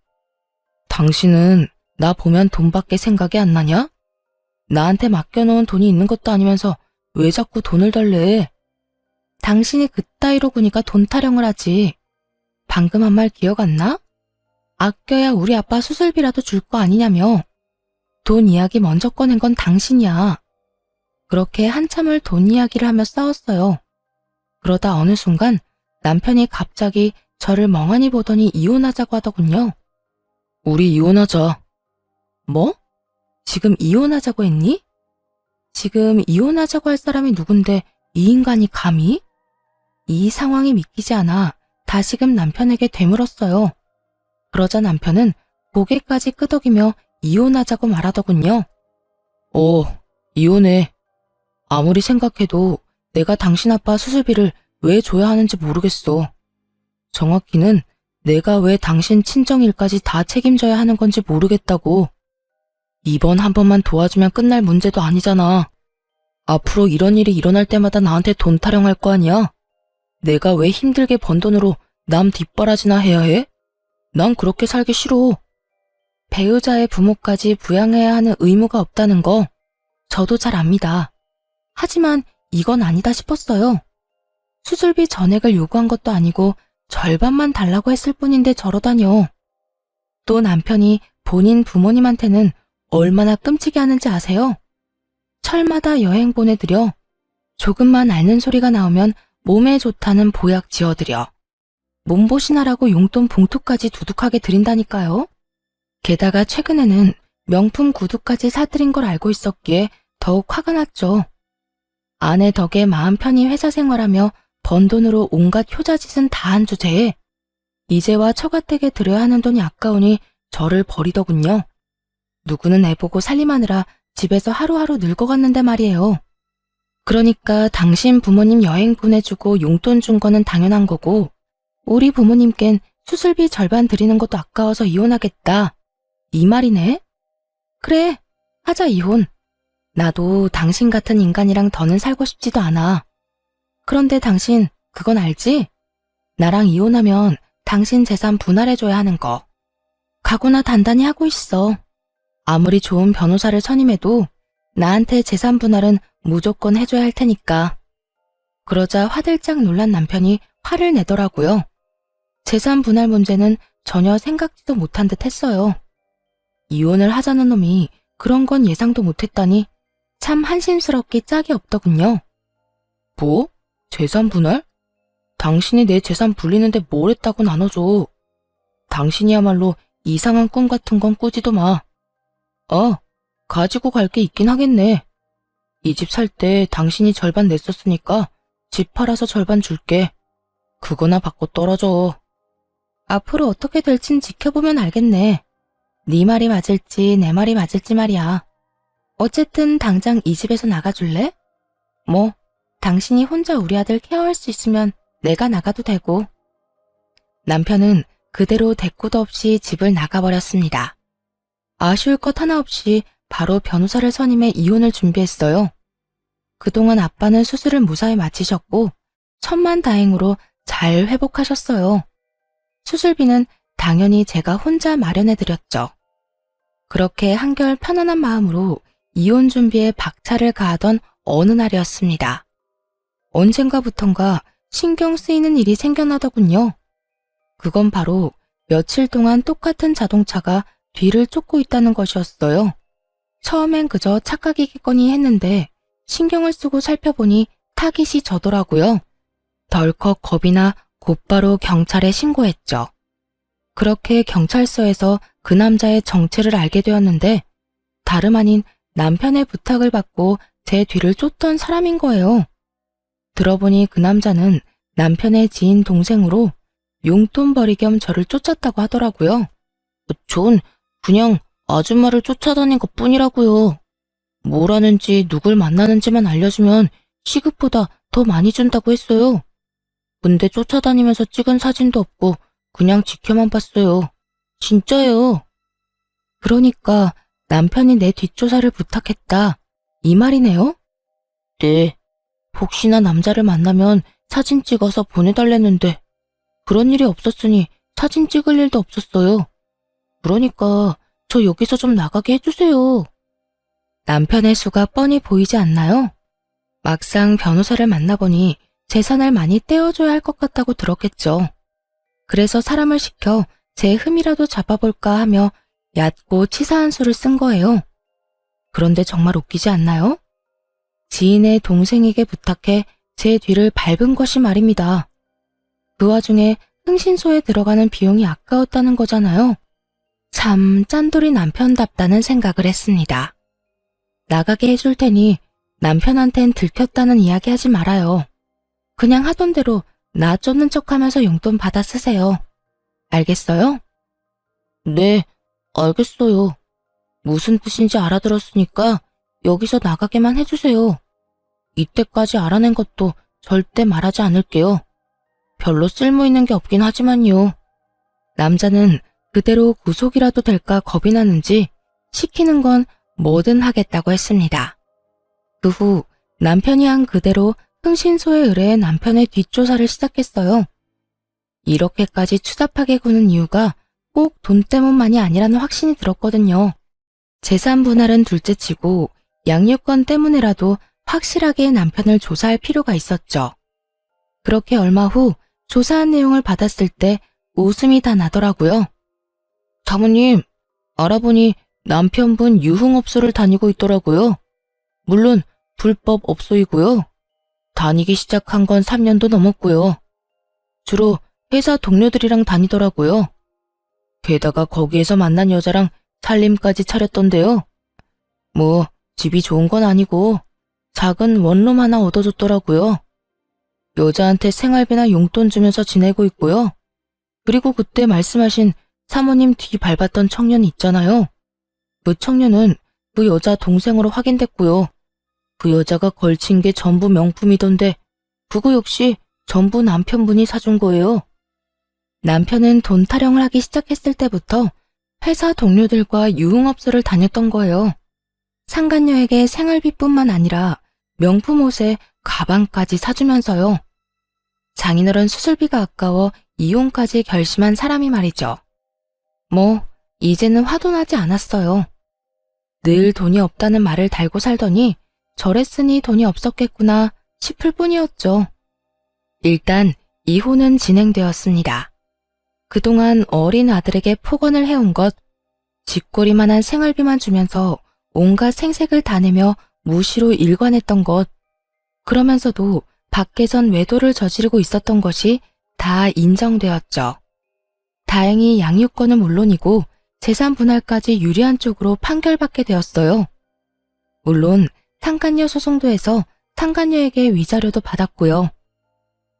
S1: 당신은 나 보면 돈밖에 생각이 안 나냐? 나한테 맡겨놓은 돈이 있는 것도 아니면서 왜 자꾸 돈을 달래? 당신이 그따위로 구니까 돈 타령을 하지. 방금 한 말 기억 안 나? 아껴야 우리 아빠 수술비라도 줄 거 아니냐며. 돈 이야기 먼저 꺼낸 건 당신이야. 그렇게 한참을 돈 이야기를 하며 싸웠어요. 그러다 어느 순간 남편이 갑자기 저를 멍하니 보더니 이혼하자고 하더군요. 우리 이혼하자. 뭐? 지금 이혼하자고 했니? 지금 이혼하자고 할 사람이 누군데 이 인간이 감히? 이 상황이 믿기지 않아 다시금 남편에게 되물었어요. 그러자 남편은 고개까지 끄덕이며 이혼하자고 말하더군요. 이혼해. 아무리 생각해도 내가 당신 아빠 수술비를 왜 줘야 하는지 모르겠어. 정확히는 내가 왜 당신 친정일까지 다 책임져야 하는 건지 모르겠다고. 이번 한 번만 도와주면 끝날 문제도 아니잖아. 앞으로 이런 일이 일어날 때마다 나한테 돈 타령할 거 아니야? 내가 왜 힘들게 번 돈으로 남 뒷바라지나 해야 해? 난 그렇게 살기 싫어. 배우자의 부모까지 부양해야 하는 의무가 없다는 거 저도 잘 압니다. 하지만 이건 아니다 싶었어요. 수술비 전액을 요구한 것도 아니고 절반만 달라고 했을 뿐인데 저러다뇨. 또 남편이 본인 부모님한테는 얼마나 끔찍해 하는지 아세요? 철마다 여행 보내드려. 조금만 앓는 소리가 나오면 몸에 좋다는 보약 지어드려. 몸보신하라고 용돈 봉투까지 두둑하게 드린다니까요. 게다가 최근에는 명품 구두까지 사드린 걸 알고 있었기에 더욱 화가 났죠. 아내 덕에 마음 편히 회사 생활하며 번 돈으로 온갖 효자짓은 다 한 주제에 이제와 처가댁에 들여야 하는 돈이 아까우니 저를 버리더군요. 누구는 애 보고 살림하느라 집에서 하루하루 늙어갔는데 말이에요. 그러니까 당신 부모님 여행 보내주고 용돈 준 거는 당연한 거고 우리 부모님껜 수술비 절반 드리는 것도 아까워서 이혼하겠다. 이 말이네? 그래, 하자 이혼. 나도 당신 같은 인간이랑 더는 살고 싶지도 않아. 그런데 당신 그건 알지? 나랑 이혼하면 당신 재산 분할해줘야 하는 거. 각오나 단단히 하고 있어. 아무리 좋은 변호사를 선임해도 나한테 재산 분할은 무조건 해줘야 할 테니까. 그러자 화들짝 놀란 남편이 화를 내더라고요. 재산 분할 문제는 전혀 생각지도 못한 듯 했어요. 이혼을 하자는 놈이 그런 건 예상도 못했다니 참 한심스럽게 짝이 없더군요. 뭐? 재산 분할? 당신이 내 재산 불리는데 뭘 했다고 나눠줘. 당신이야말로 이상한 꿈 같은 건 꾸지도 마. 가지고 갈 게 있긴 하겠네. 이 집 살 때 당신이 절반 냈었으니까 집 팔아서 절반 줄게. 그거나 받고 떨어져. 앞으로 어떻게 될진 지켜보면 알겠네. 네 말이 맞을지 내 말이 맞을지 말이야. 어쨌든 당장 이 집에서 나가줄래? 뭐 당신이 혼자 우리 아들 케어할 수 있으면 내가 나가도 되고. 남편은 그대로 대꾸도 없이 집을 나가버렸습니다. 아쉬울 것 하나 없이 바로 변호사를 선임해 이혼을 준비했어요. 그동안 아빠는 수술을 무사히 마치셨고 천만다행으로 잘 회복하셨어요. 수술비는 당연히 제가 혼자 마련해드렸죠. 그렇게 한결 편안한 마음으로 이혼 준비에 박차를 가하던 어느 날이었습니다. 언젠가부턴가 신경 쓰이는 일이 생겨나더군요. 그건 바로 며칠 동안 똑같은 자동차가 뒤를 쫓고 있다는 것이었어요. 처음엔 그저 착각이겠거니 했는데 신경을 쓰고 살펴보니 타깃이 저더라고요. 덜컥 겁이 나 곧바로 경찰에 신고했죠. 그렇게 경찰서에서 그 남자의 정체를 알게 되었는데 다름 아닌 남편의 부탁을 받고 제 뒤를 쫓던 사람인 거예요. 들어보니 그 남자는 남편의 지인 동생으로 용돈벌이 겸 저를 쫓았다고 하더라고요. 전 그냥 아줌마를 쫓아다닌 것 뿐이라고요. 뭘 하는지 누굴 만나는지만 알려주면 시급보다 더 많이 준다고 했어요. 근데 쫓아다니면서 찍은 사진도 없고 그냥 지켜만 봤어요. 진짜요. 그러니까 남편이 내 뒷조사를 부탁했다. 이 말이네요? 네. 혹시나 남자를 만나면 사진 찍어서 보내달랬는데 그런 일이 없었으니 사진 찍을 일도 없었어요. 그러니까 저 여기서 좀 나가게 해주세요. 남편의 수가 뻔히 보이지 않나요? 막상 변호사를 만나보니 재산을 많이 떼어줘야 할 것 같다고 들었겠죠. 그래서 사람을 시켜 제 흠이라도 잡아볼까 하며 얕고 치사한 수를 쓴 거예요. 그런데 정말 웃기지 않나요? 지인의 동생에게 부탁해 제 뒤를 밟은 것이 말입니다. 그 와중에 흥신소에 들어가는 비용이 아까웠다는 거잖아요. 참 짠돌이 남편답다는 생각을 했습니다. 나가게 해줄 테니 남편한텐 들켰다는 이야기 하지 말아요. 그냥 하던 대로 나 쫓는 척하면서 용돈 받아 쓰세요. 알겠어요? 네, 알겠어요. 무슨 뜻인지 알아들었으니까 여기서 나가게만 해주세요. 이때까지 알아낸 것도 절대 말하지 않을게요. 별로 쓸모있는 게 없긴 하지만요. 남자는 그대로 구속이라도 될까 겁이 나는지 시키는 건 뭐든 하겠다고 했습니다. 그 후 남편이 한 그대로 흥신소에 의뢰해 남편의 뒷조사를 시작했어요. 이렇게까지 추잡하게 구는 이유가 꼭 돈 때문만이 아니라는 확신이 들었거든요. 재산 분할은 둘째치고 양육권 때문에라도 확실하게 남편을 조사할 필요가 있었죠. 그렇게 얼마 후 조사한 내용을 받았을 때 웃음이 다 나더라고요. 사모님, 알아보니 남편분 유흥업소를 다니고 있더라고요. 물론 불법 업소이고요. 다니기 시작한 건 3년도 넘었고요. 주로 회사 동료들이랑 다니더라고요. 게다가 거기에서 만난 여자랑 살림까지 차렸던데요. 뭐 집이 좋은 건 아니고 작은 원룸 하나 얻어줬더라고요. 여자한테 생활비나 용돈 주면서 지내고 있고요. 그리고 그때 말씀하신 사모님 뒤 밟았던 청년 있잖아요. 그 청년은 그 여자 동생으로 확인됐고요. 그 여자가 걸친 게 전부 명품이던데 그거 역시 전부 남편분이 사준 거예요. 남편은 돈 타령을 하기 시작했을 때부터 회사 동료들과 유흥업소를 다녔던 거예요. 상간녀에게 생활비뿐만 아니라 명품 옷에 가방까지 사주면서요. 장인어른 수술비가 아까워 이혼까지 결심한 사람이 말이죠. 뭐 이제는 화도 나지 않았어요. 늘 돈이 없다는 말을 달고 살더니 저랬으니 돈이 없었겠구나 싶을 뿐이었죠. 일단 이혼은 진행되었습니다. 그동안 어린 아들에게 폭언을 해온 것, 쥐꼬리만한 생활비만 주면서 온갖 생색을 다 내며 무시로 일관했던 것, 그러면서도 밖에선 외도를 저지르고 있었던 것이 다 인정되었죠. 다행히 양육권은 물론이고 재산 분할까지 유리한 쪽으로 판결받게 되었어요. 물론 상간녀 소송도 해서 상간녀에게 위자료도 받았고요.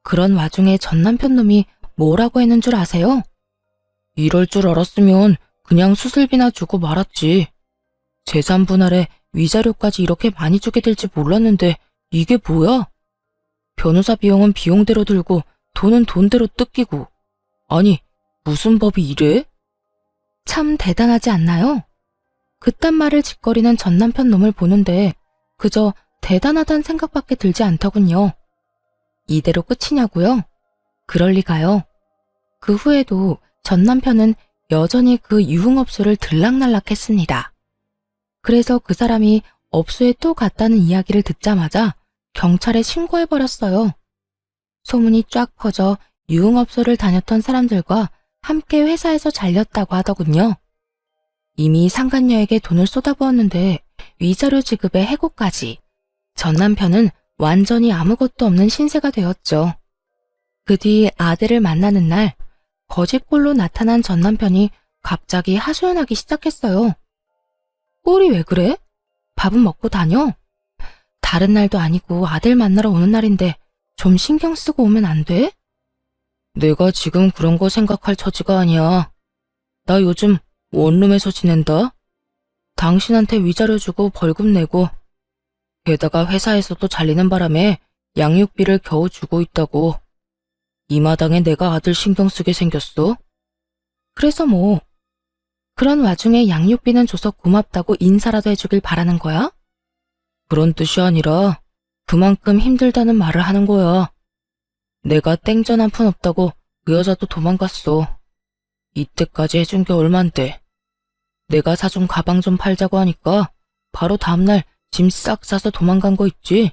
S1: 그런 와중에 전 남편 놈이 뭐라고 했는 줄 아세요? 이럴 줄 알았으면 그냥 수술비나 주고 말았지. 재산 분할에 위자료까지 이렇게 많이 주게 될지 몰랐는데 이게 뭐야? 변호사 비용은 비용대로 들고 돈은 돈대로 뜯기고. 아니, 무슨 법이 이래? 참 대단하지 않나요? 그딴 말을 짓거리는 전 남편 놈을 보는데 그저 대단하단 생각밖에 들지 않더군요. 이대로 끝이냐고요? 그럴 리가요. 그 후에도 전 남편은 여전히 그 유흥업소를 들락날락했습니다. 그래서 그 사람이 업소에 또 갔다는 이야기를 듣자마자 경찰에 신고해버렸어요. 소문이 쫙 퍼져 유흥업소를 다녔던 사람들과 함께 회사에서 잘렸다고 하더군요. 이미 상간녀에게 돈을 쏟아부었는데 위자료 지급에 해고까지. 전 남편은 완전히 아무것도 없는 신세가 되었죠. 그 뒤 아들을 만나는 날 거짓골로 나타난 전 남편이 갑자기 하소연하기 시작했어요. 꼴이 왜 그래? 밥은 먹고 다녀? 다른 날도 아니고 아들 만나러 오는 날인데 좀 신경 쓰고 오면 안 돼? 내가 지금 그런 거 생각할 처지가 아니야. 나 요즘 원룸에서 지낸다. 당신한테 위자료 주고 벌금 내고 게다가 회사에서도 잘리는 바람에 양육비를 겨우 주고 있다고. 이 마당에 내가 아들 신경 쓰게 생겼어? 그래서 뭐 그런 와중에 양육비는 줘서 고맙다고 인사라도 해주길 바라는 거야? 그런 뜻이 아니라 그만큼 힘들다는 말을 하는 거야. 내가 땡전 한 푼 없다고 그 여자도 도망갔어. 이때까지 해준 게 얼만데. 내가 사준 가방 좀 팔자고 하니까 바로 다음날 짐 싹 싸서 도망간 거 있지.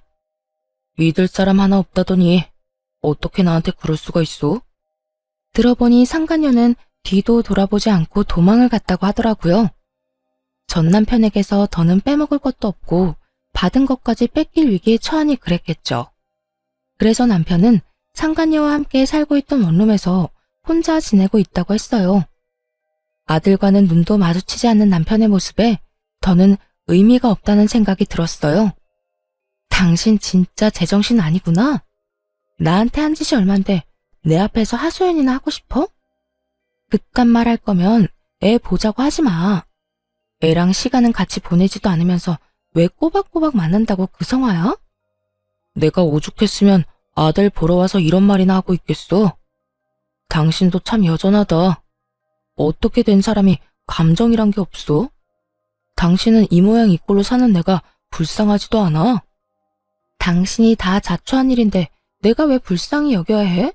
S1: 믿을 사람 하나 없다더니 어떻게 나한테 그럴 수가 있어? 들어보니 상간녀는 뒤도 돌아보지 않고 도망을 갔다고 하더라고요. 전 남편에게서 더는 빼먹을 것도 없고 받은 것까지 뺏길 위기에 처하니 그랬겠죠. 그래서 남편은 상간녀와 함께 살고 있던 원룸에서 혼자 지내고 있다고 했어요. 아들과는 눈도 마주치지 않는 남편의 모습에 더는 의미가 없다는 생각이 들었어요. 당신 진짜 제정신 아니구나. 나한테 한 짓이 얼만데 내 앞에서 하소연이나 하고 싶어? 그딴 말 할 거면 애 보자고 하지 마. 애랑 시간은 같이 보내지도 않으면서 왜 꼬박꼬박 만난다고 그 성화야? 내가 오죽했으면 아들 보러 와서 이런 말이나 하고 있겠어. 당신도 참 여전하다. 어떻게 된 사람이 감정이란 게 없어? 당신은 이 모양 이 꼴로 사는 내가 불쌍하지도 않아. 당신이 다 자초한 일인데 내가 왜 불쌍히 여겨야 해?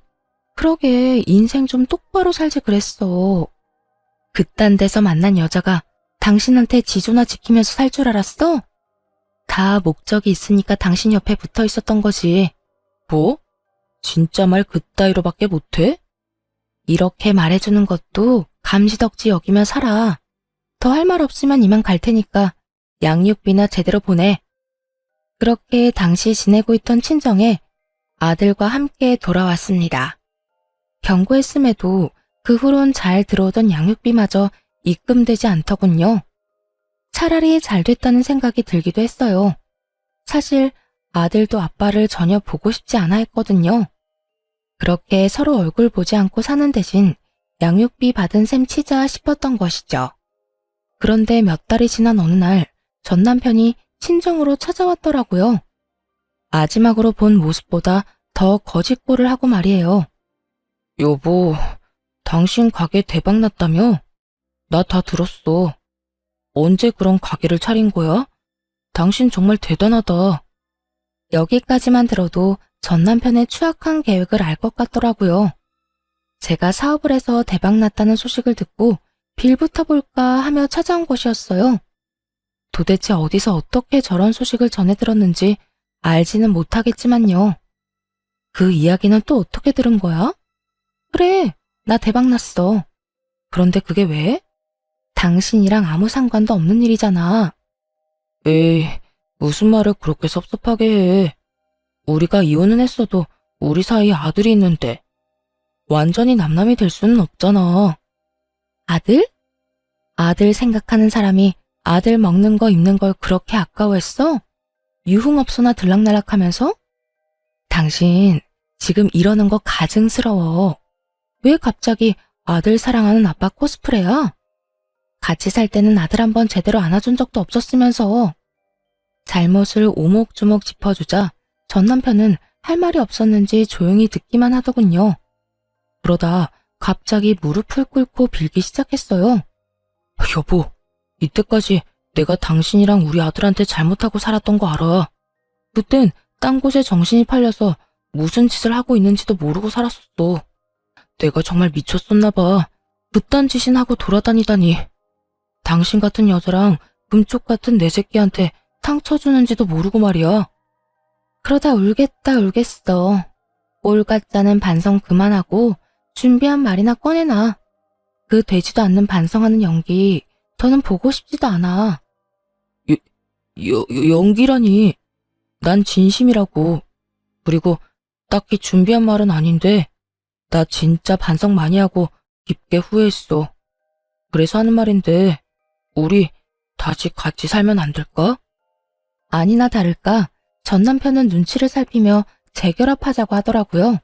S1: 그러게 인생 좀 똑바로 살지 그랬어. 그딴 데서 만난 여자가 당신한테 지조나 지키면서 살 줄 알았어? 다 목적이 있으니까 당신 옆에 붙어 있었던 거지. 뭐? 진짜 말 그따위로밖에 못해? 이렇게 말해주는 것도 감지덕지 여기며 살아. 더 할 말 없으면 이만 갈 테니까 양육비나 제대로 보내. 그렇게 당시 지내고 있던 친정에 아들과 함께 돌아왔습니다. 경고했음에도 그 후론 잘 들어오던 양육비마저 입금되지 않더군요. 차라리 잘 됐다는 생각이 들기도 했어요. 사실 아들도 아빠를 전혀 보고 싶지 않아 했거든요. 그렇게 서로 얼굴 보지 않고 사는 대신 양육비 받은 셈 치자 싶었던 것이죠. 그런데 몇 달이 지난 어느 날 전 남편이 친정으로 찾아왔더라고요. 마지막으로 본 모습보다 더 거짓골을 하고 말이에요. 여보, 당신 가게 대박 났다며? 나 다 들었어. 언제 그런 가게를 차린 거야? 당신 정말 대단하다. 여기까지만 들어도 전 남편의 추악한 계획을 알 것 같더라고요. 제가 사업을 해서 대박 났다는 소식을 듣고 빌부터 볼까 하며 찾아온 곳이었어요. 도대체 어디서 어떻게 저런 소식을 전해 들었는지 알지는 못하겠지만요. 그 이야기는 또 어떻게 들은 거야? 그래, 나 대박 났어. 그런데 그게 왜? 당신이랑 아무 상관도 없는 일이잖아. 에이, 무슨 말을 그렇게 섭섭하게 해. 우리가 이혼은 했어도 우리 사이에 아들이 있는데 완전히 남남이 될 수는 없잖아. 아들? 아들 생각하는 사람이 아들 먹는 거 입는 걸 그렇게 아까워했어? 유흥업소나 들락날락하면서? 당신 지금 이러는 거 가증스러워. 왜 갑자기 아들 사랑하는 아빠 코스프레야? 같이 살 때는 아들 한번 제대로 안아준 적도 없었으면서. 잘못을 오목조목 짚어주자 전 남편은 할 말이 없었는지 조용히 듣기만 하더군요. 그러다 갑자기 무릎을 꿇고 빌기 시작했어요. 여보, 이때까지 내가 당신이랑 우리 아들한테 잘못하고 살았던 거 알아. 그땐 딴 곳에 정신이 팔려서 무슨 짓을 하고 있는지도 모르고 살았었어. 내가 정말 미쳤었나 봐. 그딴 짓이나 하고 돌아다니다니. 당신 같은 여자랑 금쪽 같은 내 새끼한테 탕 쳐주는지도 모르고 말이야. 그러다 울겠다 울겠어. 올 같자는 반성 그만하고 준비한 말이나 꺼내놔. 그 되지도 않는 반성하는 연기 더는 보고 싶지도 않아. 연기라니. 난 진심이라고. 그리고 딱히 준비한 말은 아닌데 나 진짜 반성 많이 하고 깊게 후회했어. 그래서 하는 말인데 우리 다시 같이 살면 안 될까? 아니나 다를까 전 남편은 눈치를 살피며 재결합하자고 하더라고요.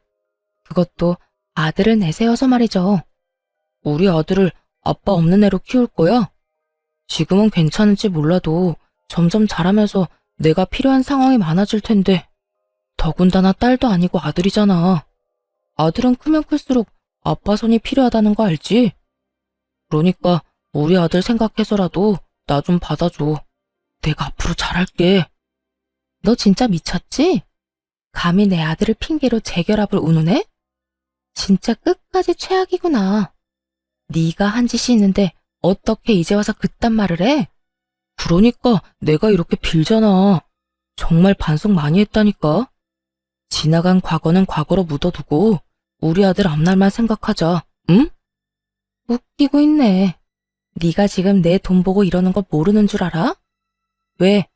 S1: 그것도 아들을 내세워서 말이죠. 우리 아들을 아빠 없는 애로 키울 거야? 지금은 괜찮을지 몰라도 점점 자라면서 내가 필요한 상황이 많아질 텐데 더군다나 딸도 아니고 아들이잖아. 아들은 크면 클수록 아빠 손이 필요하다는 거 알지? 그러니까 우리 아들 생각해서라도 나 좀 받아줘. 내가 앞으로 잘할게. 너 진짜 미쳤지? 감히 내 아들을 핑계로 재결합을 운운해? 진짜 끝까지 최악이구나. 네가 한 짓이 있는데 어떻게 이제 와서 그딴 말을 해? 그러니까 내가 이렇게 빌잖아. 정말 반성 많이 했다니까. 지나간 과거는 과거로 묻어두고 우리 아들 앞날만 생각하자, 응? 웃기고 있네. 네가 지금 내 돈 보고 이러는 걸 모르는 줄 알아? 왜?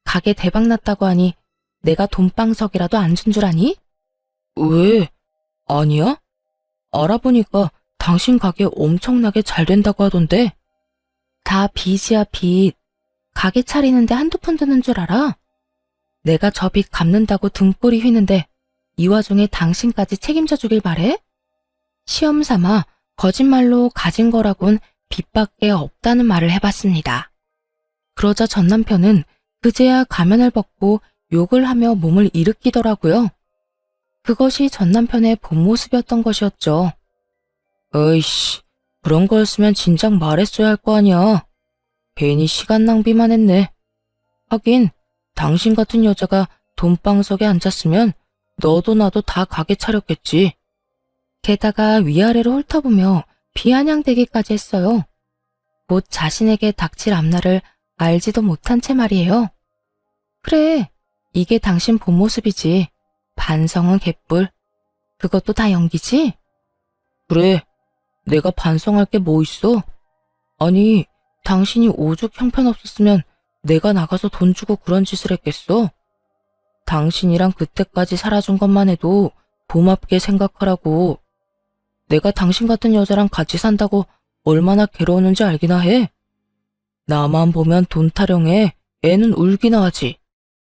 S1: 가게 대박 났다고 하니 내가 돈방석이라도 안 준 줄 아니? 왜? 아니야? 알아보니까 당신 가게 엄청나게 잘 된다고 하던데. 다 빚이야, 빚. 가게 차리는데 한두 푼 드는 줄 알아? 내가 저 빚 갚는다고 등골이 휘는데 이 와중에 당신까지 책임져 주길 바래? 시험 삼아 거짓말로 가진 거라곤 빚밖에 없다는 말을 해봤습니다. 그러자 전 남편은 그제야 가면을 벗고 욕을 하며 몸을 일으키더라고요. 그것이 전 남편의 본 모습이었던 것이었죠. 어이씨, 그런 거였으면 진작 말했어야 할 거 아니야. 괜히 시간 낭비만 했네. 하긴 당신 같은 여자가 돈방석에 앉았으면 너도 나도 다 가게 차렸겠지. 게다가 위아래로 훑어보며 비아냥대기까지 했어요. 곧 자신에게 닥칠 앞날을 알지도 못한 채 말이에요. 그래, 이게 당신 본 모습이지. 반성은 개뿔. 그것도 다 연기지? 그래, 내가 반성할 게 뭐 있어? 아니, 당신이 오죽 형편없었으면 내가 나가서 돈 주고 그런 짓을 했겠어? 당신이랑 그때까지 살아준 것만 해도 고맙게 생각하라고. 내가 당신 같은 여자랑 같이 산다고 얼마나 괴로웠는지 알기나 해? 나만 보면 돈 타령해 애는 울기나 하지.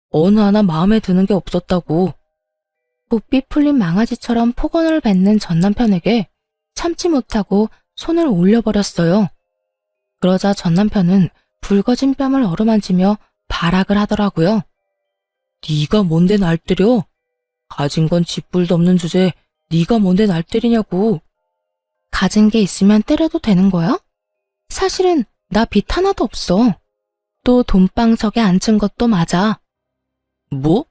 S1: 어느 하나 마음에 드는 게 없었다고. 곱비 풀린 망아지처럼 폭언을 뱉는 전 남편에게 참지 못하고 손을 올려버렸어요. 그러자 전 남편은 붉어진 뺨을 어루만지며 발악을 하더라고요. 네가 뭔데 날 때려? 가진 건 쥐뿔도 없는 주제에 네가 뭔데 날 때리냐고. 가진 게 있으면 때려도 되는 거야? 사실은 나 빚 하나도 없어. 또 돈방석에 앉은 것도 맞아. 뭐?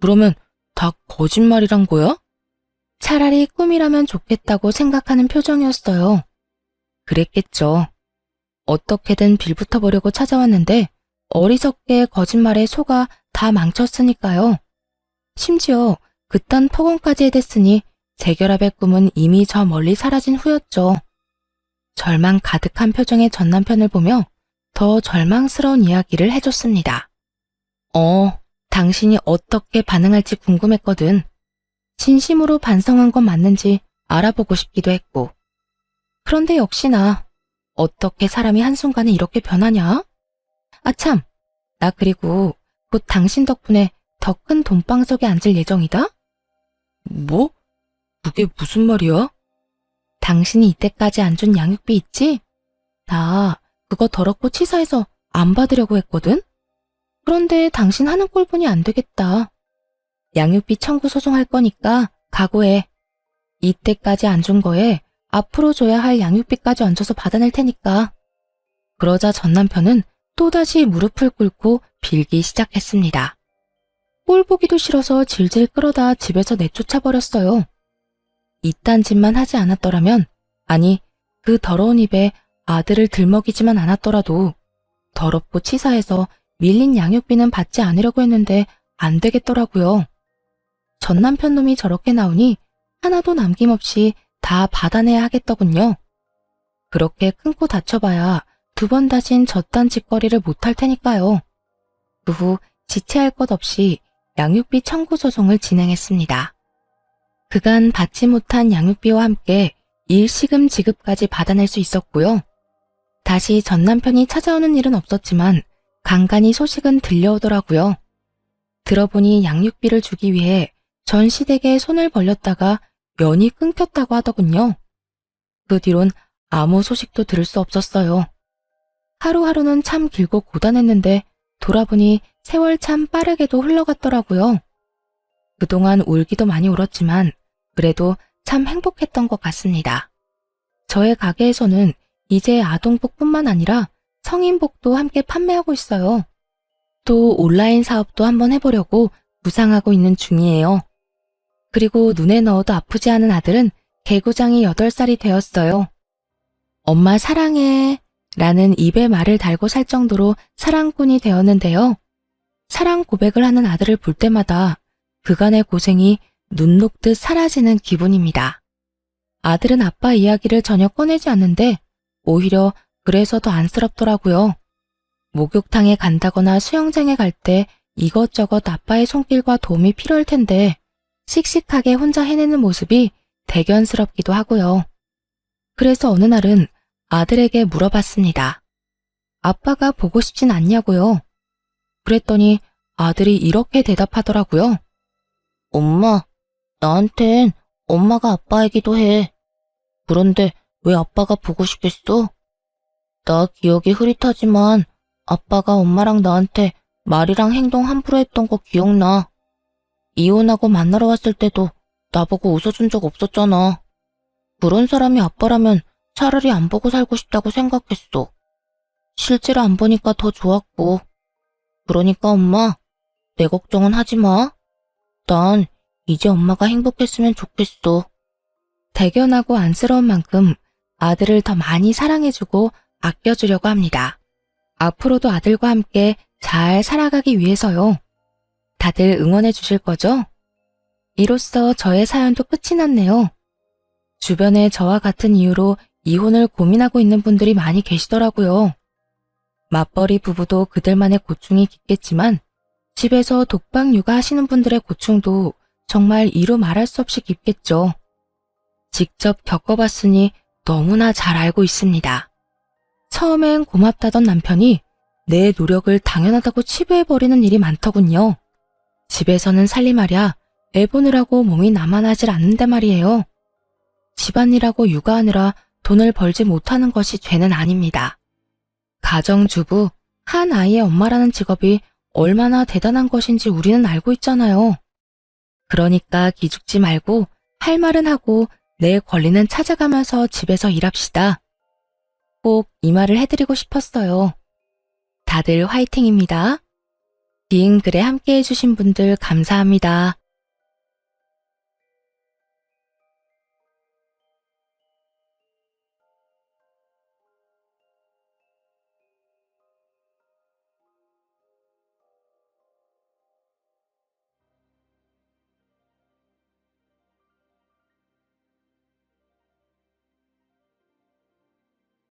S1: 그러면 다 거짓말이란 거야? 차라리 꿈이라면 좋겠다고 생각하는 표정이었어요. 그랬겠죠. 어떻게든 빌붙어 보려고 찾아왔는데 어리석게 거짓말에 속아 다 망쳤으니까요. 심지어 그딴 폭언까지 해댔으니 재결합의 꿈은 이미 저 멀리 사라진 후였죠. 절망 가득한 표정의 전 남편을 보며 더 절망스러운 이야기를 해줬습니다. 당신이 어떻게 반응할지 궁금했거든. 진심으로 반성한 건 맞는지 알아보고 싶기도 했고. 그런데 역시나 어떻게 사람이 한순간에 이렇게 변하냐? 아참, 나 그리고 곧 당신 덕분에 더 큰 돈방석에 앉을 예정이다? 뭐? 그게 무슨 말이야? 당신이 이때까지 안 준 양육비 있지? 나 그거 더럽고 치사해서 안 받으려고 했거든? 그런데 당신 하는 꼴 보니 안 되겠다. 양육비 청구 소송할 거니까 각오해. 이때까지 안 준 거에 앞으로 줘야 할 양육비까지 얹어서 받아낼 테니까. 그러자 전 남편은 또다시 무릎을 꿇고 빌기 시작했습니다. 꼴 보기도 싫어서 질질 끌어다 집에서 내쫓아버렸어요. 이딴 짓만 하지 않았더라면, 아니, 그 더러운 입에 아들을 들먹이지만 않았더라도 더럽고 치사해서 밀린 양육비는 받지 않으려고 했는데 안 되겠더라고요. 전 남편 놈이 저렇게 나오니 하나도 남김없이 다 받아내야 하겠더군요. 그렇게 끊고 다쳐봐야 두 번 다신 저딴 짓거리를 못할 테니까요. 그 후 지체할 것 없이 양육비 청구 소송을 진행했습니다. 그간 받지 못한 양육비와 함께 일시금 지급까지 받아낼 수 있었고요. 다시 전 남편이 찾아오는 일은 없었지만 간간히 소식은 들려오더라고요. 들어보니 양육비를 주기 위해 전 시댁에 손을 벌렸다가 연이 끊겼다고 하더군요. 그 뒤론 아무 소식도 들을 수 없었어요. 하루하루는 참 길고 고단했는데 돌아보니 세월 참 빠르게도 흘러갔더라고요. 그동안 울기도 많이 울었지만 그래도 참 행복했던 것 같습니다. 저의 가게에서는 이제 아동복뿐만 아니라 성인복도 함께 판매하고 있어요. 또 온라인 사업도 한번 해보려고 구상하고 있는 중이에요. 그리고 눈에 넣어도 아프지 않은 아들은 개구장이 8살이 되었어요. 엄마 사랑해 라는 입에 말을 달고 살 정도로 사랑꾼이 되었는데요. 사랑 고백을 하는 아들을 볼 때마다 그간의 고생이 눈 녹듯 사라지는 기분입니다. 아들은 아빠 이야기를 전혀 꺼내지 않는데 오히려 그래서 더 안쓰럽더라고요. 목욕탕에 간다거나 수영장에 갈 때 이것저것 아빠의 손길과 도움이 필요할 텐데 씩씩하게 혼자 해내는 모습이 대견스럽기도 하고요. 그래서 어느 날은 아들에게 물어봤습니다. 아빠가 보고 싶진 않냐고요. 그랬더니 아들이 이렇게 대답하더라고요. 엄마, 나한텐 엄마가 아빠이기도 해. 그런데 왜 아빠가 보고 싶겠어? 나 기억이 흐릿하지만 아빠가 엄마랑 나한테 말이랑 행동 함부로 했던 거 기억나. 이혼하고 만나러 왔을 때도 나보고 웃어준 적 없었잖아. 그런 사람이 아빠라면 차라리 안 보고 살고 싶다고 생각했어. 실제로 안 보니까 더 좋았고. 그러니까 엄마, 내 걱정은 하지 마. 난 이제 엄마가 행복했으면 좋겠어. 대견하고 안쓰러운 만큼 아들을 더 많이 사랑해주고 아껴주려고 합니다. 앞으로도 아들과 함께 잘 살아가기 위해서요. 다들 응원해 주실 거죠? 이로써 저의 사연도 끝이 났네요. 주변에 저와 같은 이유로 이혼을 고민하고 있는 분들이 많이 계시더라고요. 맞벌이 부부도 그들만의 고충이 깊겠지만 집에서 독박 육아하시는 분들의 고충도 정말 이루 말할 수 없이 깊겠죠. 직접 겪어봤으니 너무나 잘 알고 있습니다. 처음엔 고맙다던 남편이 내 노력을 당연하다고 치부해버리는 일이 많더군요. 집에서는 살림하랴 애 보느라고 몸이 나만하질 않는데 말이에요. 집안일하고 육아하느라 돈을 벌지 못하는 것이 죄는 아닙니다. 가정주부, 한 아이의 엄마라는 직업이 얼마나 대단한 것인지 우리는 알고 있잖아요. 그러니까 기죽지 말고 할 말은 하고 내 권리는 찾아가면서 집에서 일합시다. 꼭 이 말을 해드리고 싶었어요. 다들 화이팅입니다. 긴 글에 함께 해주신 분들 감사합니다.